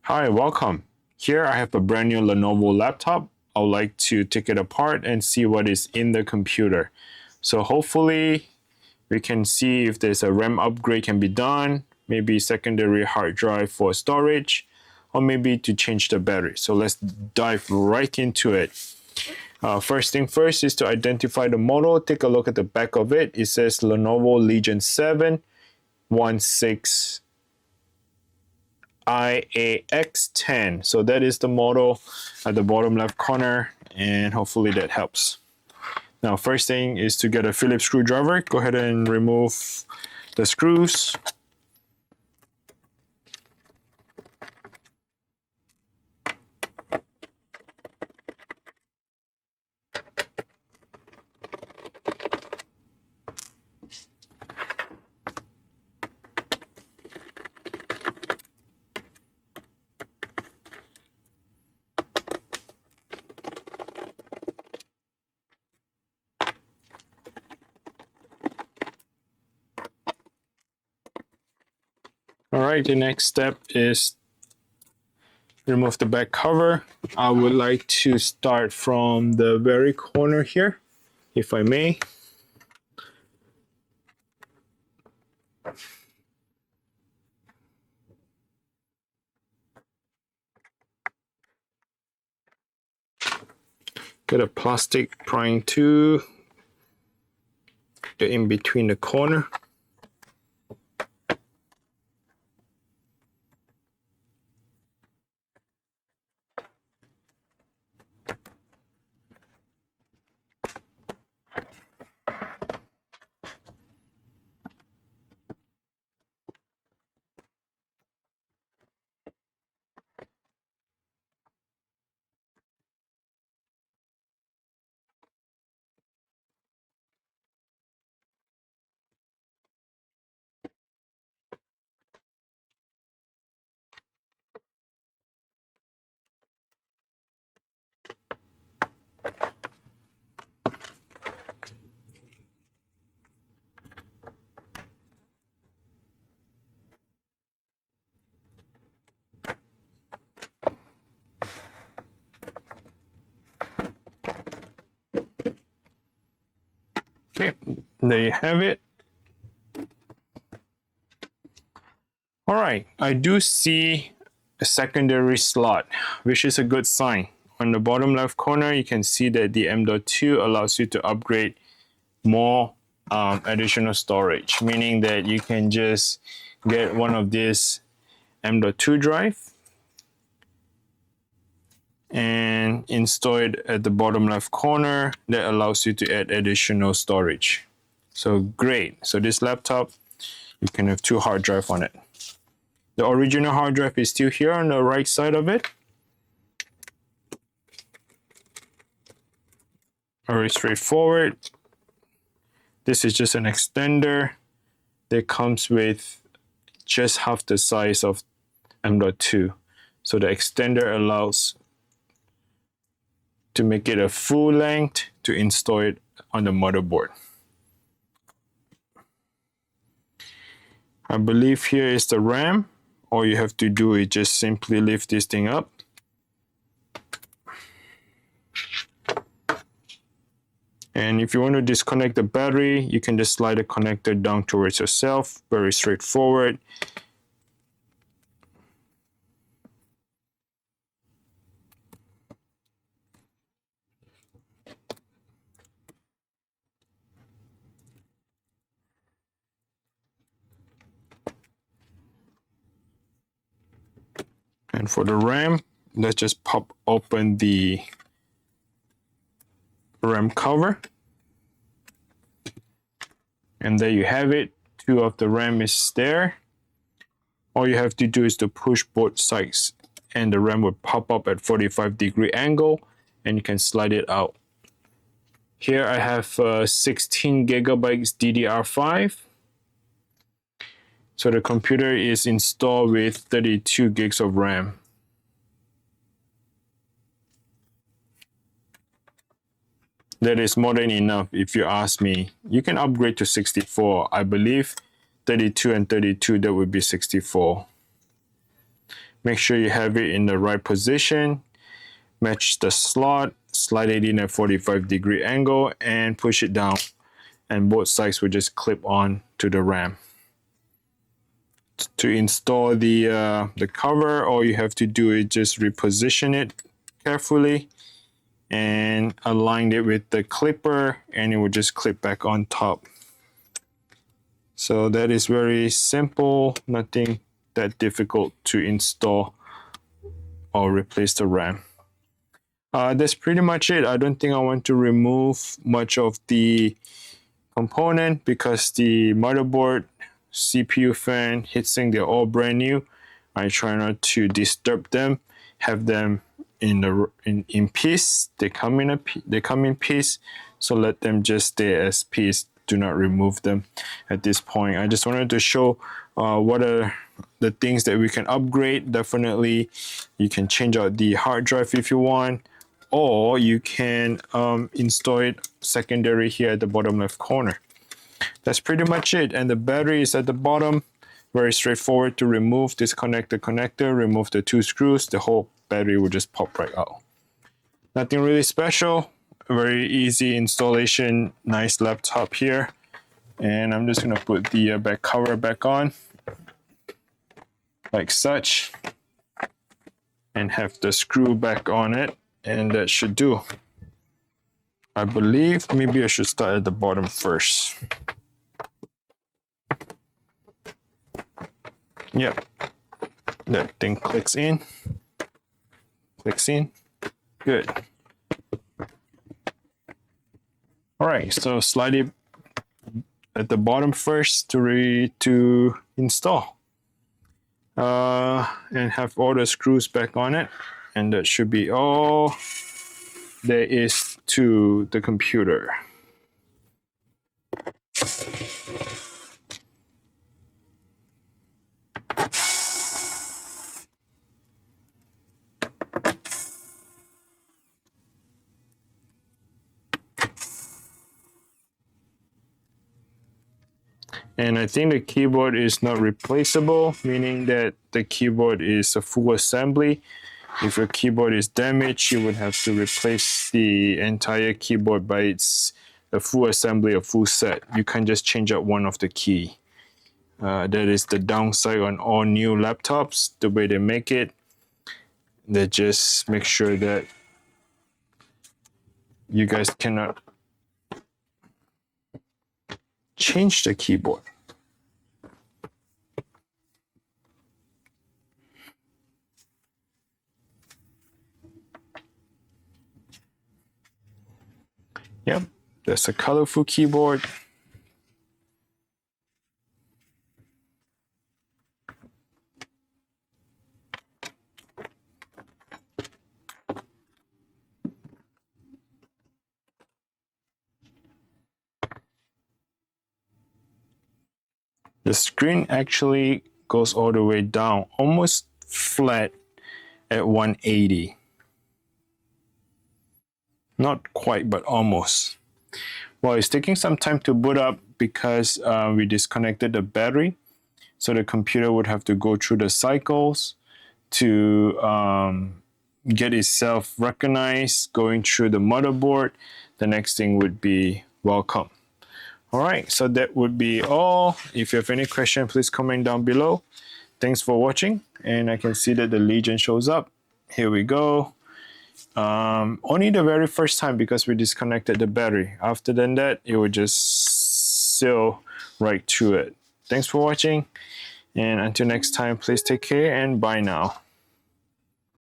Hi, welcome. Here I have a brand new Lenovo laptop. I would like to take it apart and see what is in the computer. So hopefully we can see if there's a RAM upgrade can be done, maybe secondary hard drive for storage, or maybe to change the battery. So let's dive right into it. First thing first is to identify the model. Take a look at the back of it. It says Lenovo Legion 7 16IAX10. So that is the model at the bottom left corner, and hopefully that helps. Now, first thing is to get a Phillips screwdriver. Go ahead and remove the screws. All right, the next step is remove the back cover. I would like to start from the very corner here, if I may. Get a plastic prying tool, get in between the corner. Okay, there you have it. All right, I do see a secondary slot, which is a good sign. On the bottom left corner, you can see that the M.2 allows you to upgrade more additional storage, meaning that you can just get one of these M.2 drive and install it at the bottom left corner. That allows you to add additional storage. So great. So this laptop, you can have 2 hard drives on it. The original hard drive is still here on the right side of it. Very straightforward. This is just an extender that comes with just half the size of M.2. So the extender allows to make it a full length to install it on the motherboard. I believe here is the RAM. All you have to do is just simply lift this thing up. And if you want to disconnect the battery, you can just slide the connector down towards yourself. Very straightforward. And for the RAM, let's just pop open the RAM cover. And there you have it. 2 of the RAM is there. All you have to do is to push both sides and the RAM will pop up at 45-degree angle and you can slide it out. Here I have 16 gigabytes DDR5. So the computer is installed with 32 gigs of RAM. That is more than enough if you ask me. You can upgrade to 64. I believe 32 and 32, that would be 64. Make sure you have it in the right position. Match the slot, slide it in at 45-degree angle, and push it down. And both sides will just clip on to the RAM. To install the cover, all you have to do is just reposition it carefully and align it with the clipper, and it will just clip back on top. So that is very simple, nothing that difficult to install or replace the RAM. That's pretty much it. I don't think I want to remove much of the component because the motherboard, CPU fan, heatsink, they're all brand new. I try not to disturb them, have them in peace. They come in peace, so let them just stay as peace. Do not remove them at this point. I just wanted to show what are the things that we can upgrade. Definitely, you can change out the hard drive if you want, or you can install it secondary here at the bottom left corner. That's pretty much it. And the battery is at the bottom. Very straightforward to remove. Disconnect the connector, remove the 2 screws, the whole battery will just pop right out. Nothing really special. Very easy installation. Nice laptop here. And I'm just going to put the back cover back on like such and have the screw back on it, and that should do. I believe maybe I should start at the bottom first. Yep, that thing clicks in, good. All right, so slide it at the bottom first to install, and have all the screws back on it, and that should be all there is to the computer. And I think the keyboard is not replaceable, meaning that the keyboard is a full assembly. If your keyboard is damaged, you would have to replace the entire keyboard by a full assembly, a full set. You can't just change out one of the key. That is the downside on all new laptops, the way they make it. They just make sure that you guys cannot change the keyboard. Yep, that's a colorful keyboard. The screen actually goes all the way down, almost flat at 180. Not quite, but almost. Well, it's taking some time to boot up because we disconnected the battery. So the computer would have to go through the cycles to get itself recognized, going through the motherboard. The next thing would be welcome. All right, so that would be all. If you have any question, please comment down below. Thanks for watching, and I can see that the Legion shows up. Here we go. Only the very first time because we disconnected the battery. After that, it would just sail right through it. Thanks for watching, and until next time, please take care and bye now.